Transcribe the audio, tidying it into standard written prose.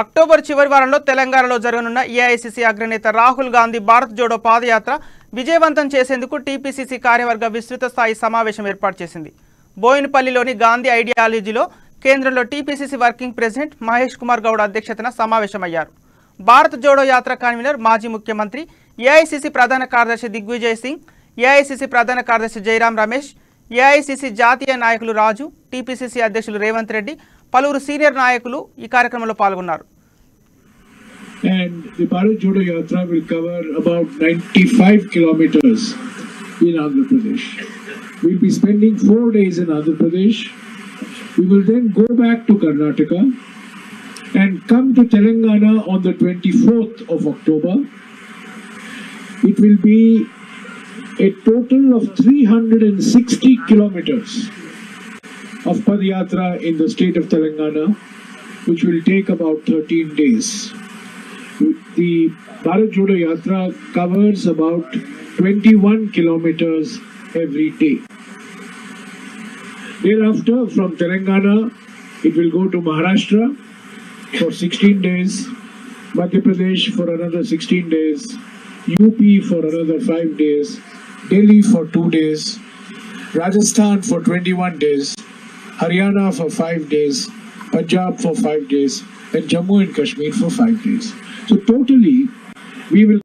October చివరి వారంలో తెలంగాణలో జరగనున్న ఏఐసీసీ అగ్రనేత రాహుల్ గాంధీ భారత్ జోడో పాదయాత్ర విజయవంతం చేసేందుకు టీపీసీసీ కార్యవర్గ విస్తృత స్థాయి సమావేశం ఏర్పాటు చేసింది. బోయినపల్లిలోని గాంధీ ఐడియాలజీలో కేంద్రంలో TPCC working president Mahesh Kumar Goud అధ్యక్షతన సమావేశమయ్యారు. భారత్ జోడో యాత్ర కన్వీనర్ మాజీ ముఖ్యమంత్రి ఏఐసీసీ ప్రధాన కార్యదర్శి దిగ్విజయ్ సింగ్, ఏఐసీసీ ప్రధాన కార్యదర్శి జైరాం రమేష్, ఏఐసీసీ జాతీయ నాయకులు రాజు, టీపీసీసీ అధ్యక్షులు రేవంత్ రెడ్డి, పలువురు సీనియర్ నాయకులు ఈ కార్యక్రమంలో పాల్గొన్నారు. And the Bharat Jodo Yatra will cover about 95 kilometers in Andhra Pradesh. We'll be spending 4 days in Andhra Pradesh. We will then go back to Karnataka and come to Telangana on the 24th of October. It will be a total of 360 kilometers of Padayatra in the state of Telangana, which will take about 13 days. The Bharat Jodo Yatra covers about 21 kilometers every day. Thereafter, from Telangana, it will go to Maharashtra for 16 days, Madhya Pradesh for another 16 days, UP for another 5 days, Delhi for 2 days, Rajasthan for 21 days, Haryana for 5 days, Punjab for 5 days, and Jammu and Kashmir for 5 days. So totally, we will